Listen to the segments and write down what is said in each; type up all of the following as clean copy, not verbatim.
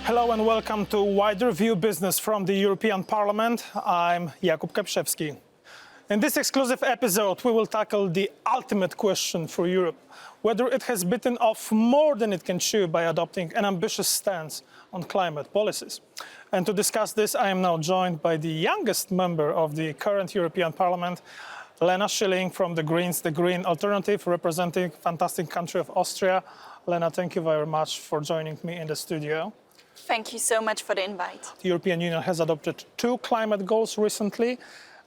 Hello and welcome to Wider View Business from the European Parliament. I'm Jakub Kapiszewski. In this exclusive episode, we will tackle the ultimate question for Europe, whether it has bitten off more than it can chew by adopting an ambitious stance on climate policies. And to discuss this, I am now joined by the youngest member of the current European Parliament, Lena Schilling from the Greens, the Green Alternative, representing fantastic country of Austria. Lena, thank you very much for joining me in the studio. Thank you so much for the invite. The European Union has adopted 2 climate goals recently.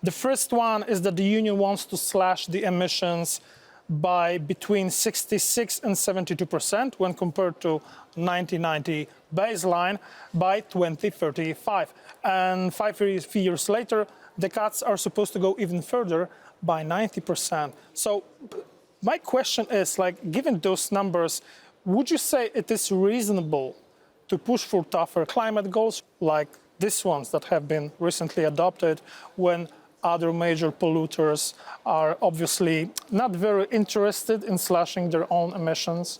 The first one is that the Union wants to slash the emissions by between 66 and 72% when compared to 1990 baseline by 2035. And 5 years later, the cuts are supposed to go even further by 90%. So my question is, given those numbers, would you say it is reasonable to push for tougher climate goals like these ones that have been recently adopted when other major polluters are obviously not very interested in slashing their own emissions?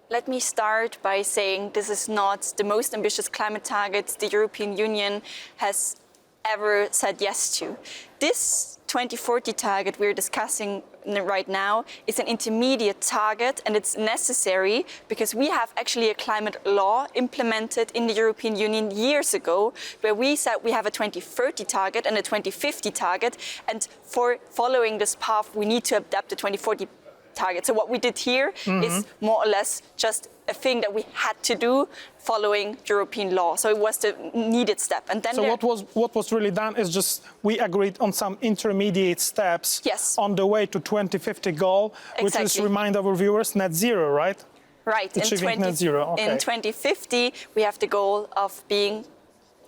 Let me start by saying this is not the most ambitious climate targets the European Union has ever said yes to. This 2040 target we're discussing right now is an intermediate target, and it's necessary because we have actually a climate law implemented in the European Union years ago, where we said we have a 2030 target and a 2050 target, and for following this path we need to adapt the 2040 target. So what we did here is more or less just a thing that we had to do following European law. So it was the needed step. And then what was really done is just we agreed on some intermediate steps on the way to 2050 goal, which is, remind our viewers, net zero, right? Right. Achieving net zero. Okay. In 2050, we have the goal of being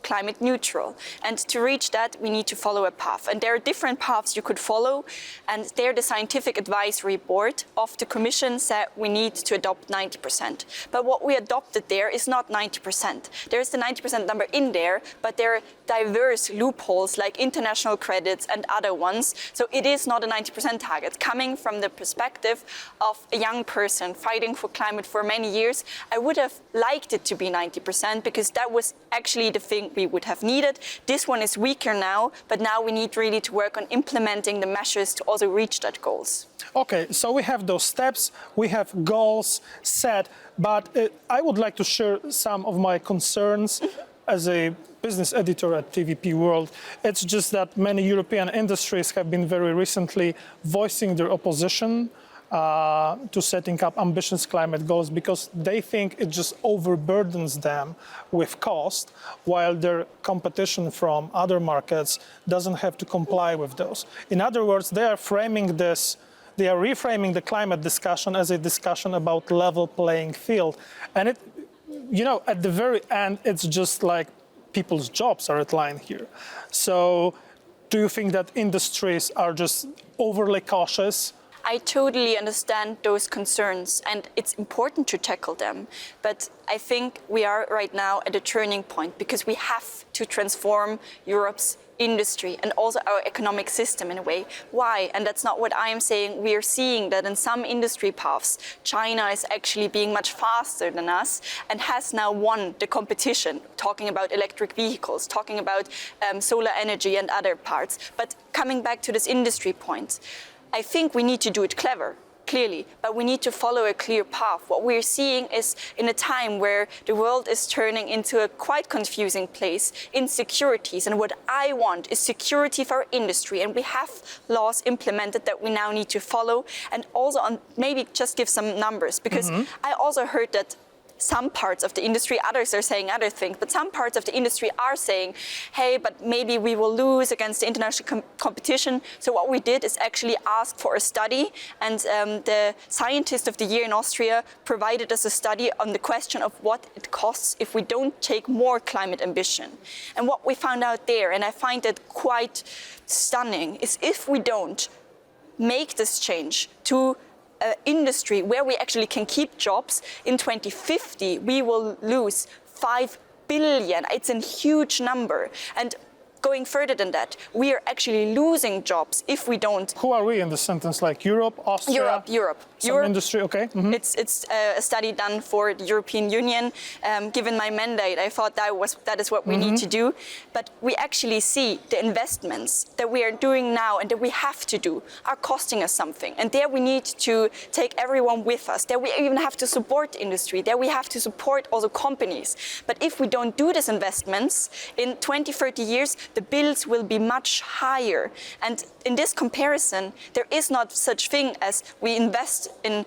climate neutral. And to reach that, we need to follow a path. And there are different paths you could follow. And there, the Scientific Advisory Board of the Commission said we need to adopt 90%. But what we adopted there is not 90%. There's the 90% number in there, but there are diverse loopholes like international credits and other ones. So it is not a 90% target. Coming from the perspective of a young person fighting for climate for many years, I would have liked it to be 90% because that was actually the thing we would have needed. This one is weaker now, but now we need really to work on implementing the measures to also reach that goals. Okay, so we have those steps, we have goals set, but I would like to share some of my concerns as a business editor at TVP World. It's just that many European industries have been very recently voicing their opposition to setting up ambitious climate goals because they think it just overburdens them with cost, while their competition from other markets doesn't have to comply with those. In other words, they are reframing the climate discussion as a discussion about level playing field. And it, at the very end, it's just like people's jobs are outlined here. So do you think that industries are just overly cautious? I totally understand those concerns, and it's important to tackle them. But I think we are right now at a turning point because we have to transform Europe's industry and also our economic system in a way. Why? And that's not what I am saying. We are seeing that in some industry paths, China is actually being much faster than us and has now won the competition, talking about electric vehicles, talking about solar energy and other parts. But coming back to this industry point, I think we need to do it clearly, but we need to follow a clear path. What we're seeing is in a time where the world is turning into a quite confusing place, insecurities, and what I want is security for our industry, and we have laws implemented that we now need to follow, and also maybe just give some numbers, because I also heard that some parts of the industry, others are saying other things, but some parts of the industry are saying, hey, but maybe we will lose against the international competition. So what we did is actually ask for a study, and the Scientist of the Year in Austria provided us a study on the question of what it costs if we don't take more climate ambition. And what we found out there, and I find it quite stunning, is if we don't make this change to industry where we actually can keep jobs, in 2050 we will lose 5 billion. It's a huge number. And going further than that, we are actually losing jobs if we don't. Who are we in the sentence? Like Europe, Austria? Europe. Some industry, okay. Mm-hmm. It's a study done for the European Union. Given my mandate, I thought that is what we need to do. But we actually see the investments that we are doing now and that we have to do are costing us something. And there we need to take everyone with us. There we even have to support industry. There we have to support also companies. But if we don't do these investments, in 20, 30 years, the bills will be much higher. And in this comparison, there is not such thing as we invest in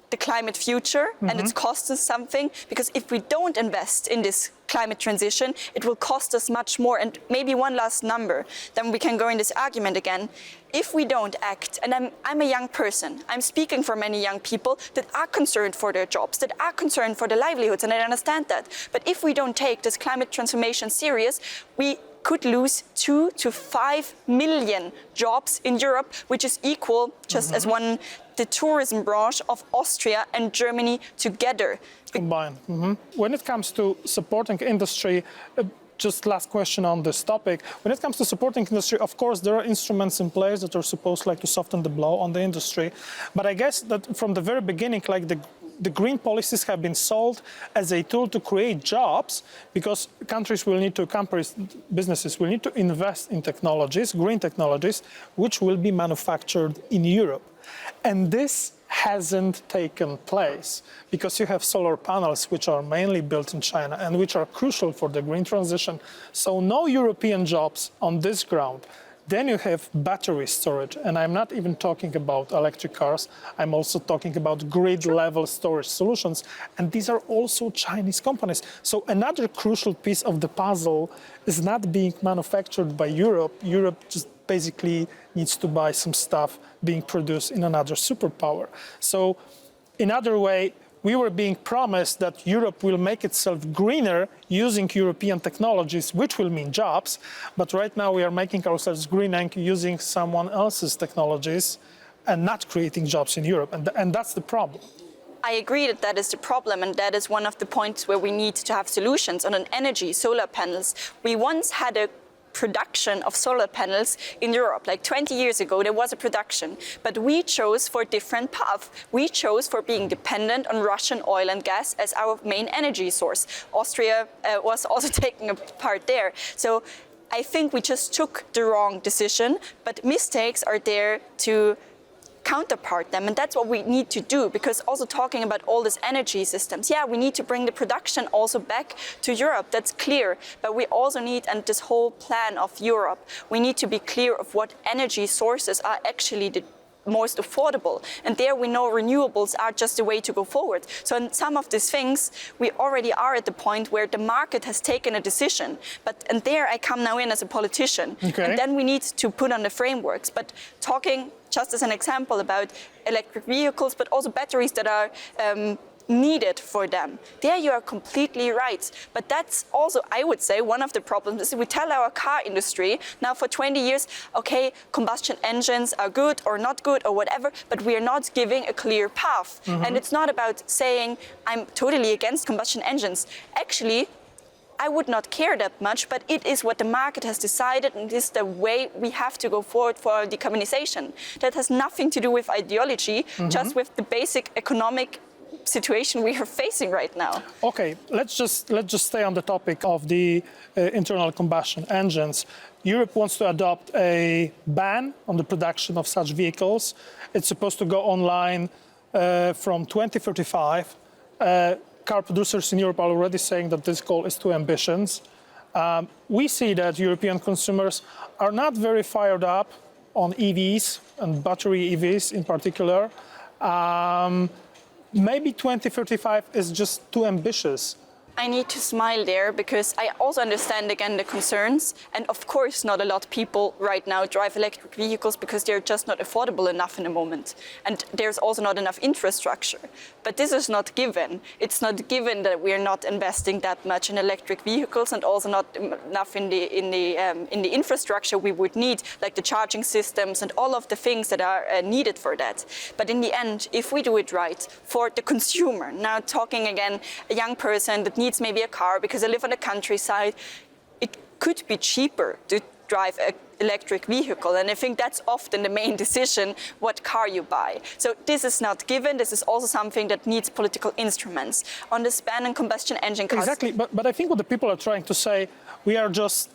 the climate future and it's cost us something, because if we don't invest in this climate transition, it will cost us much more. And maybe one last number, then we can go in this argument again. If we don't act, and I'm a young person, I'm speaking for many young people that are concerned for their jobs, that are concerned for their livelihoods, and I understand that. But if we don't take this climate transformation serious, we could lose 2 to 5 million jobs in Europe, which is equal, just as one, the tourism branch of Austria and Germany together. Combined. When it comes to supporting industry, just last question on this topic. When it comes to supporting industry, of course, there are instruments in place that are supposed to soften the blow on the industry. But I guess that from the very beginning, the green policies have been sold as a tool to create jobs, because businesses will need to invest in technologies, green technologies, which will be manufactured in Europe. And this hasn't taken place, because you have solar panels which are mainly built in China and which are crucial for the green transition. So no European jobs on this ground. Then you have battery storage, and I'm not even talking about electric cars. I'm also talking about grid-level storage solutions, and these are also Chinese companies. So another crucial piece of the puzzle is not being manufactured by Europe. Europe just basically needs to buy some stuff being produced in another superpower. So in other way, we were being promised that Europe will make itself greener using European technologies, which will mean jobs. But right now we are making ourselves greener using someone else's technologies and not creating jobs in Europe. And that's the problem. I agree that that is the problem, and that is one of the points where we need to have solutions on an energy, solar panels. We once had a production of solar panels in Europe. Like 20 years ago, there was a production, but we chose for a different path. We chose for being dependent on Russian oil and gas as our main energy source. Austria was also taking a part there. So I think we just took the wrong decision, but mistakes are there to counterpart them, and that's what we need to do, because also talking about all these energy systems, we need to bring the production also back to Europe, that's clear, but we also need, and this whole plan of Europe, we need to be clear of what energy sources are actually the most affordable, and there we know renewables are just the way to go forward. So in some of these things, we already are at the point where the market has taken a decision, and there I come now in as a politician, and then we need to put on the frameworks, but talking just as an example about electric vehicles, but also batteries that are needed for them. There you are completely right. But that's also, I would say, one of the problems is we tell our car industry now for 20 years, okay, combustion engines are good or not good or whatever, but we are not giving a clear path. And it's not about saying, I'm totally against combustion engines. Actually, I would not care that much, but it is what the market has decided, and it is the way we have to go forward for our decarbonization. That has nothing to do with ideology, just with the basic economic situation we are facing right now. Okay, let's just stay on the topic of the internal combustion engines. Europe wants to adopt a ban on the production of such vehicles. It's supposed to go online from 2035. Car producers in Europe are already saying that this goal is too ambitious. We see that European consumers are not very fired up on EVs and battery EVs in particular. Maybe 2035 is just too ambitious. I need to smile there because I also understand again the concerns, and of course not a lot of people right now drive electric vehicles because they're just not affordable enough in the moment, and there's also not enough infrastructure. But this is not given. It's not given that we are not investing that much in electric vehicles, and also not enough in the infrastructure we would need, like the charging systems and all of the things that are needed for that. But in the end, if we do it right for the consumer, now talking again a young person that needs maybe a car because I live on the countryside, could be cheaper to drive an electric vehicle. And I think that's often the main decision, what car you buy. So this is not given. This is also something that needs political instruments. On this ban on combustion engine cars. Exactly, but I think what the people are trying to say, we are just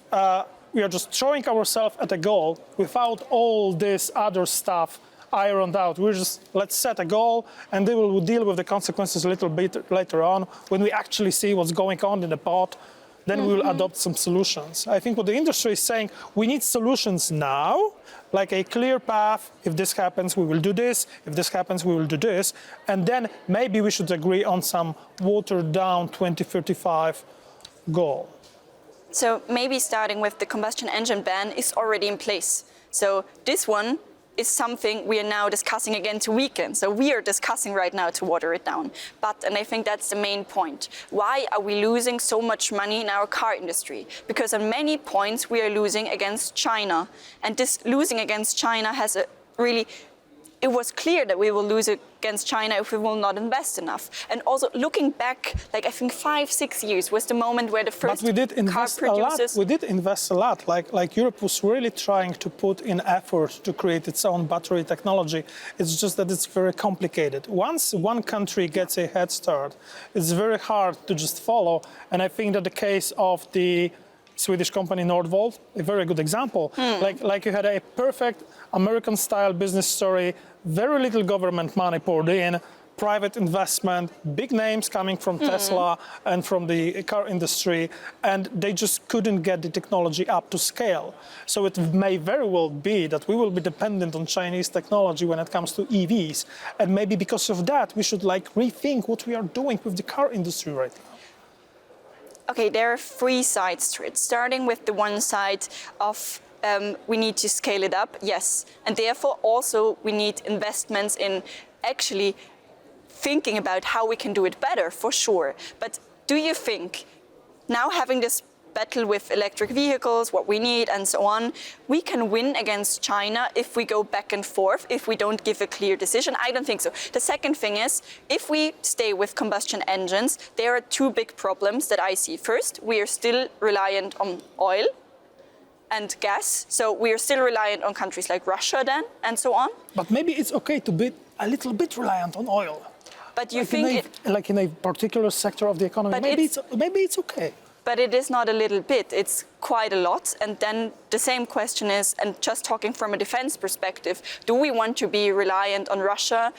throwing ourselves at a goal without all this other stuff ironed out. Let's set a goal and then we'll deal with the consequences a little bit later on when we actually see what's going on in the pot. Then we will adopt some solutions. I think what the industry is saying, we need solutions now, like a clear path. If this happens, we will do this. If this happens, we will do this. And then maybe we should agree on some watered down 2035 goal. So maybe starting with the combustion engine ban is already in place. So this one is something we are now discussing again to weaken. So we are discussing right now to water it down. And I think that's the main point. Why are we losing so much money in our car industry? Because on many points we are losing against China. And this losing against China has it was clear that we will lose against China if we will not invest enough. And also looking back, like I think 5-6 years was the moment where the first car producers... We did invest a lot. Like Europe was really trying to put in effort to create its own battery technology. It's just that it's very complicated. Once one country gets a head start, it's very hard to just follow. And I think that the case of the Swedish company Nordvolt, a very good example. Like you had a perfect American-style business story, very little government money poured in, private investment, big names coming from Tesla and from the car industry, and they just couldn't get the technology up to scale. So it may very well be that we will be dependent on Chinese technology when it comes to EVs. And maybe because of that, we should rethink what we are doing with the car industry right now. Okay, there are three sides to it, starting with the one side of we need to scale it up, yes. And therefore also we need investments in actually thinking about how we can do it better, for sure. But do you think now having this battle with electric vehicles, what we need and so on, we can win against China if we go back and forth, if we don't give a clear decision? I don't think so. The second thing is, if we stay with combustion engines, there are two big problems that I see. First, we are still reliant on oil and gas. So we are still reliant on countries like Russia then and so on. But maybe it's okay to be a little bit reliant on oil. But you think like in a particular sector of the economy, maybe it's okay. But it is not a little bit, it's quite a lot. And then the same question is, and just talking from a defense perspective, do we want to be reliant on Russia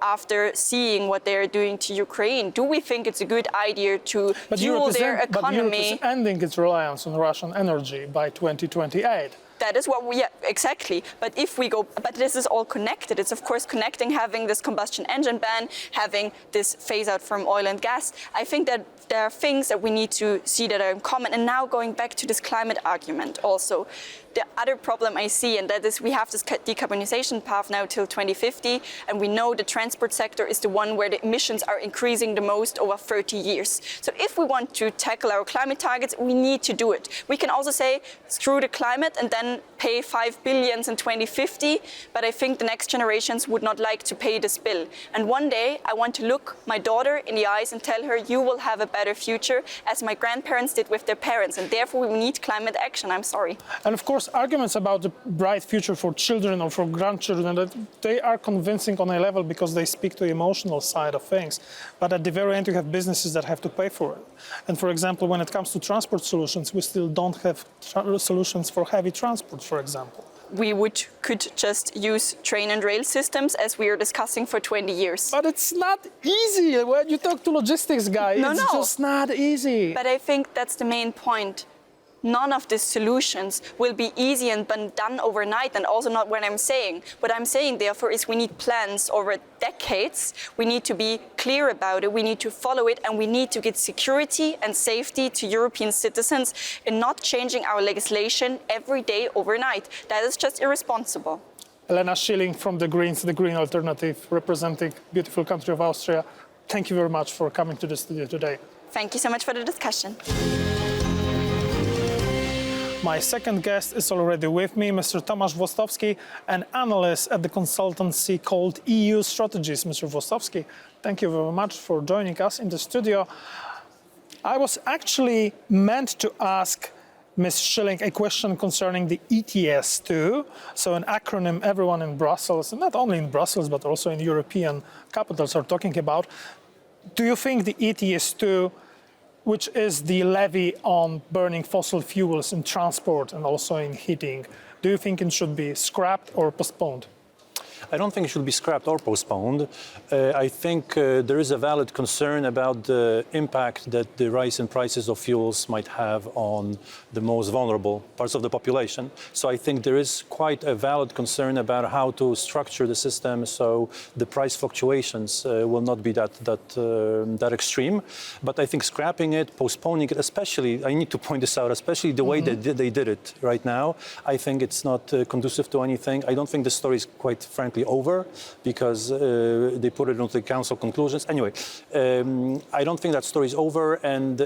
after seeing what they're doing to Ukraine? Do we think it's a good idea to fuel their economy? But Europe is ending its reliance on Russian energy by 2028. That is what exactly. But if we go, but this is all connected. It's of course connecting, having this combustion engine ban, having this phase out from oil and gas. I think that there are things that we need to see that are in common. And now going back to this climate argument also, the other problem I see, and that is we have this decarbonization path now till 2050, and we know the transport sector is the one where the emissions are increasing the most over 30 years. So if we want to tackle our climate targets, we need to do it. We can also say, screw the climate and then pay 5 billion in 2050, but I think the next generations would not like to pay this bill. And one day I want to look my daughter in the eyes and tell her, you will have a better future, as my grandparents did with their parents, and therefore we need climate action. I'm sorry. And of course, arguments about the bright future for children or for grandchildren, that they are convincing on a level because they speak to the emotional side of things. But at the very end, you have businesses that have to pay for it. And for example, when it comes to transport solutions, we still don't have solutions for heavy transport, for example. We could just use train and rail systems as we are discussing for 20 years. But it's not easy. When you talk to logistics guys, it's just not easy. But I think that's the main point. None of these solutions will be easy and done overnight, and also not what I'm saying. What I'm saying, therefore, is we need plans over decades. We need to be clear about it. We need to follow it, and we need to get security and safety to European citizens in not changing our legislation every day overnight. That is just irresponsible. Lena Schilling from the Greens, the Green Alternative, representing beautiful country of Austria. Thank you very much for coming to the studio today. Thank you so much for the discussion. My second guest is already with me, Mr. Tomasz Włostowski, an analyst at the consultancy called EU Strategies. Mr. Włostowski, thank you very much for joining us in the studio. I was actually meant to ask Ms. Schilling a question concerning the ETS2, so an acronym everyone in Brussels, and not only in Brussels, but also in European capitals are talking about. Do you think the ETS2, which is the levy on burning fossil fuels in transport and also in heating, do you think it should be scrapped or postponed? I don't think it should be scrapped or postponed. I think there is a valid concern about the impact that the rise in prices of fuels might have on the most vulnerable parts of the population. So I think there is quite a valid concern about how to structure the system so the price fluctuations will not be that extreme. But I think scrapping it, postponing it, especially, I need to point this out, especially the way they did it right now, I think it's not conducive to anything. I don't think the story is quite frankly over because they put it into the council conclusions. Anyway, I don't think that story is over, and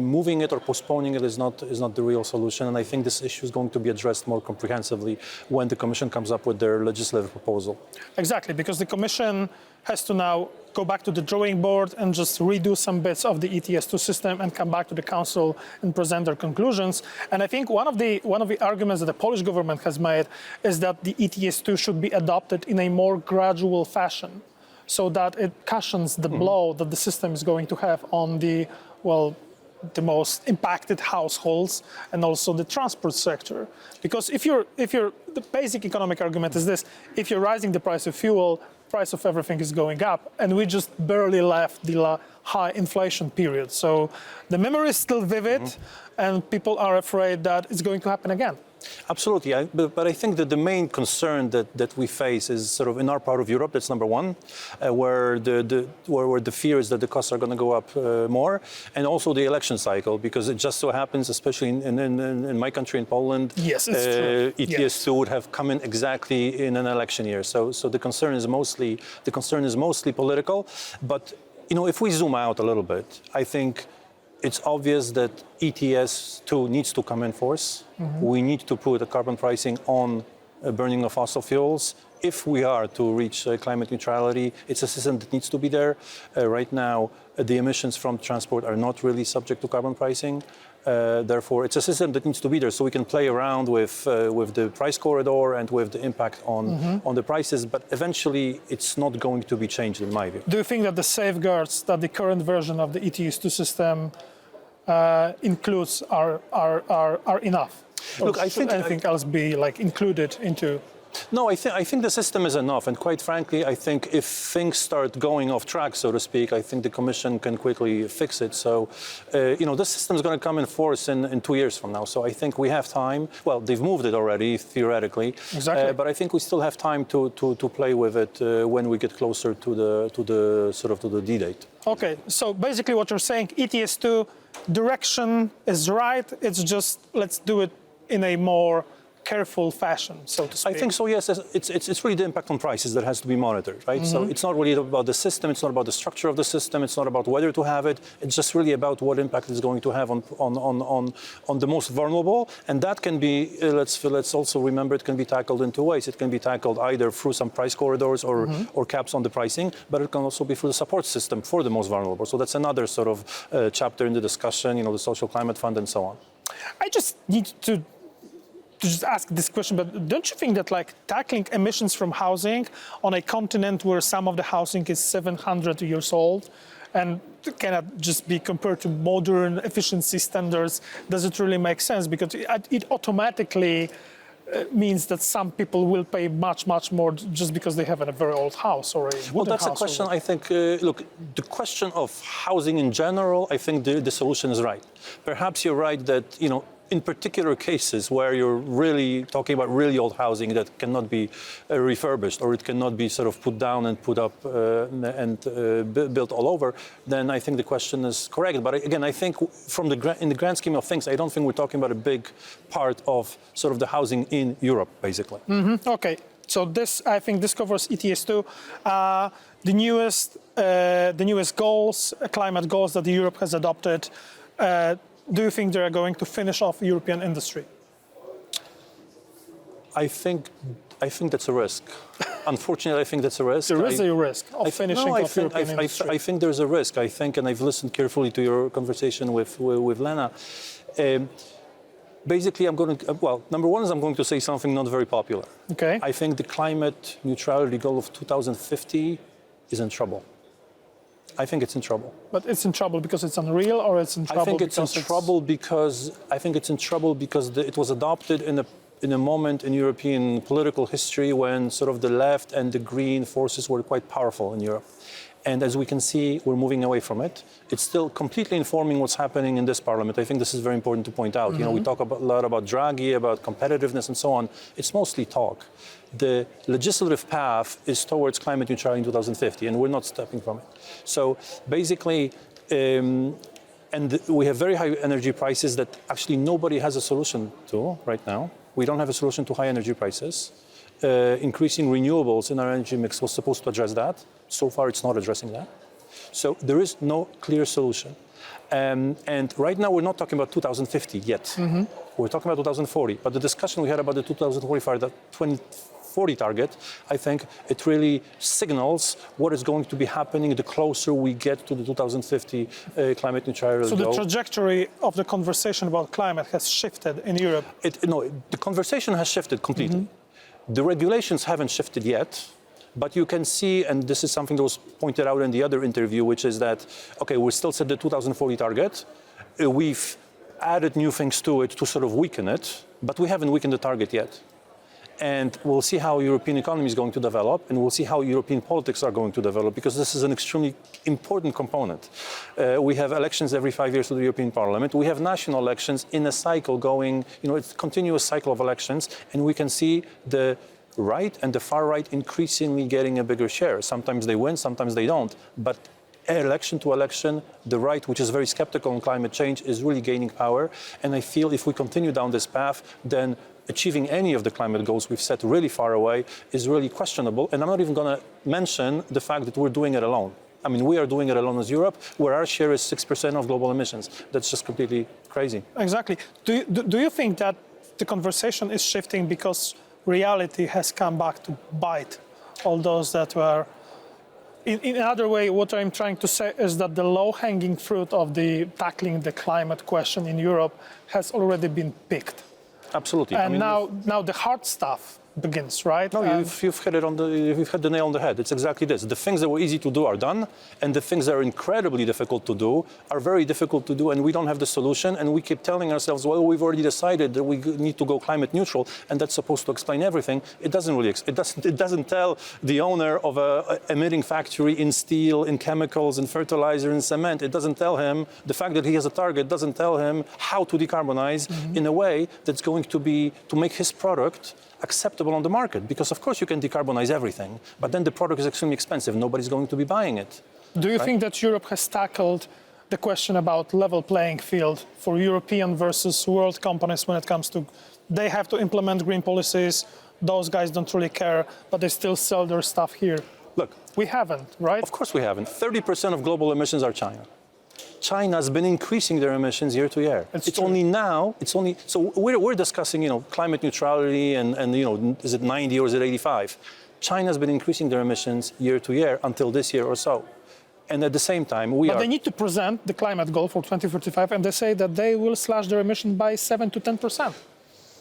moving it or postponing it is not the real solution. And I think this issue is going to be addressed more comprehensively when the Commission comes up with their legislative proposal. Exactly, because the Commission has to now go back to the drawing board and just redo some bits of the ETS2 system and come back to the council and present their conclusions. And I think one of the arguments that the Polish government has made is that the ETS2 should be adopted in a more gradual fashion, so that it cushions the blow that the system is going to have on the most impacted households and also the transport sector. Because the basic economic argument is this: if you're rising the price of fuel, price of everything is going up, and we just barely left the high inflation period. So the memory is still vivid, and people are afraid that it's going to happen again. Absolutely, but I think that the main concern that we face is sort of in our part of Europe. That's number one, where the fear is that the costs are going to go up more, and also the election cycle, because it just so happens, especially in my country, in Poland, yes, it's true. ETS2 would have come in exactly in an election year. So the concern is mostly political. But if we zoom out a little bit, I think it's obvious that ETS2 needs to come in force. We need to put a carbon pricing on burning of fossil fuels. If we are to reach climate neutrality, it's a system that needs to be there. Right now, the emissions from transport are not really subject to carbon pricing. Therefore, it's a system that needs to be there so we can play around with the price corridor and with the impact on the prices. But eventually, it's not going to be changed, in my view. Do you think that the safeguards that the current version of the ETS2 system includes are enough? Or Look, I should think anything else be included into? No, I think the system is enough, and quite frankly, I think if things start going off track, so to speak, I think the Commission can quickly fix it. So, this system is going to come in force in 2 years from now. So I think we have time. Well, they've moved it already, theoretically. Exactly. But I think we still have time to play with it when we get closer to the D-date. Okay, so basically what you're saying, ETS2 direction is right. It's just let's do it in a more careful fashion, so to speak. I think so, yes. It's really the impact on prices that has to be monitored, right? So it's not really about the system, it's not about the structure of the system, it's not about whether to have it, it's just really about what impact it's going to have on the most vulnerable. And that can be, let's also remember, it can be tackled in two ways. It can be tackled either through some price corridors or caps on the pricing, but it can also be through the support system for the most vulnerable. So that's another sort of chapter in the discussion, the Social Climate Fund and so on. I just need to just ask this question, but don't you think that tackling emissions from housing on a continent where some of the housing is 700 years old and cannot just be compared to modern efficiency standards, does it really make sense? Because it automatically means that some people will pay much, much more just because they have a very old house or a wooden house. Well, that's a question, I think, look, the question of housing in general, I think the solution is right. Perhaps you're right that, in particular cases where you're really talking about really old housing that cannot be refurbished or it cannot be sort of put down and put up and built all over, then I think the question is correct. But again, I think in the grand scheme of things, I don't think we're talking about a big part of sort of the housing in Europe, basically. Okay. So I think this covers ETS2. The newest goals, climate goals that Europe has adopted, do you think they're going to finish off European industry? I think that's a risk. Unfortunately, I think that's a risk. There is a risk of finishing off European industry. I think there's a risk. I think, and I've listened carefully to your conversation with Lena. Basically, number one is I'm going to say something not very popular. Okay. I think the climate neutrality goal of 2050 is in trouble. I think it's in trouble. But it's in trouble because it's unreal, or it's in trouble I think it's in trouble because it was adopted in a moment in European political history when sort of the left and the green forces were quite powerful in Europe. And as we can see, we're moving away from it. It's still completely informing what's happening in this parliament. I think this is very important to point out. You know, we talk a lot about Draghi, about competitiveness and so on. It's mostly talk. The legislative path is towards climate neutrality in 2050, and we're not stepping from it. So basically, we have very high energy prices that actually nobody has a solution to right now. We don't have a solution to high energy prices. Increasing renewables in our energy mix was supposed to address that. So far, it's not addressing that. So there is no clear solution. And right now, we're not talking about 2050 yet. We're talking about 2040. But the discussion we had about the 2040 target, I think it really signals what is going to be happening the closer we get to the 2050 climate neutrality So goal. the trajectory of the conversation about climate has shifted in Europe? The conversation has shifted completely. The regulations haven't shifted yet. But you can see, and this is something that was pointed out in the other interview, which is that, okay, we still set the 2040 target. We've added new things to it to sort of weaken it, but we haven't weakened the target yet. And we'll see how European economy is going to develop, and we'll see how European politics are going to develop, because this is an extremely important component. We have elections every 5 years to the European Parliament. We have national elections in a cycle going, it's a continuous cycle of elections, and we can see the right and the far right increasingly getting a bigger share. Sometimes they win, sometimes they don't. But election to election, the right, which is very skeptical on climate change, is really gaining power. And I feel if we continue down this path, then achieving any of the climate goals we've set really far away is really questionable. And I'm not even going to mention the fact that we're doing it alone. I mean, we are doing it alone as Europe, where our share is 6% of global emissions. That's just completely crazy. Exactly. Do you think that the conversation is shifting because reality has come back to bite all those that were... In another way, what I'm trying to say is that the low-hanging fruit of tackling the climate question in Europe has already been picked. Absolutely. And now the hard stuff begins, right? No, you've hit the nail on the head. It's exactly this. The things that were easy to do are done, and the things that are incredibly difficult to do are very difficult to do, and we don't have the solution. And we keep telling ourselves, well, we've already decided that we need to go climate neutral, and that's supposed to explain everything. It doesn't really. It doesn't tell the owner of a emitting factory in steel, in chemicals, in fertilizer, in cement. It doesn't tell him the fact that he has a target. Doesn't tell him how to decarbonize in a way that's going to make his product acceptable on the market, because of course you can decarbonize everything, but then the product is extremely expensive. Nobody's going to be buying it. Do you think that Europe has tackled the question about level playing field for European versus world companies when it comes to they have to implement green policies, those guys don't really care, but they still sell their stuff here? Look, we haven't, right? Of course we haven't. 30% of global emissions are China. China's been increasing their emissions year to year. So we're discussing, climate neutrality and is it 90 or is it 85? China's been increasing their emissions year to year until this year or so. And at the same time, But they need to present the climate goal for 2045, and they say that they will slash their emission by 7 to 10%.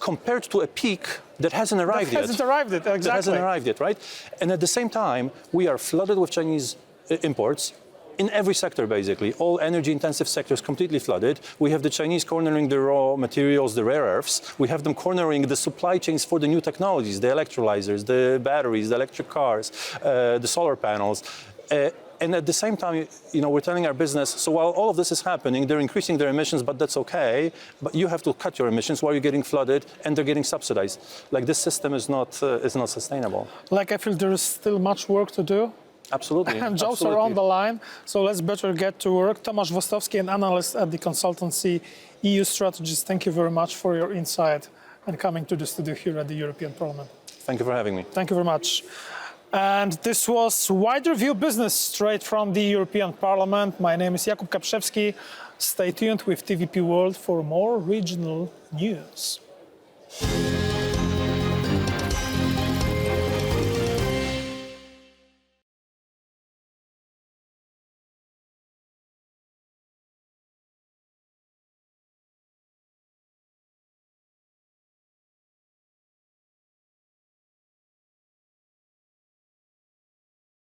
Compared to a peak that hasn't arrived yet. Exactly. That hasn't arrived yet, right? And at the same time, we are flooded with Chinese imports. In every sector, basically, all energy-intensive sectors completely flooded. We have the Chinese cornering the raw materials, the rare earths. We have them cornering the supply chains for the new technologies, the electrolyzers, the batteries, the electric cars, the solar panels. And at the same time, we're telling our business, so while all of this is happening, they're increasing their emissions, but that's okay. But you have to cut your emissions while you're getting flooded, and they're getting subsidized. Like, this system is not sustainable. Like, I feel there is still much work to do. Absolutely. And jobs are on the line, so let's better get to work. Tomasz Włostowski, an analyst at the consultancy EU Strategies, thank you very much for your insight and coming to the studio here at the European Parliament. Thank you for having me. Thank you very much. And this was Wider View Business straight from the European Parliament. My name is Jakub Kapiszewski. Stay tuned with TVP World for more regional news.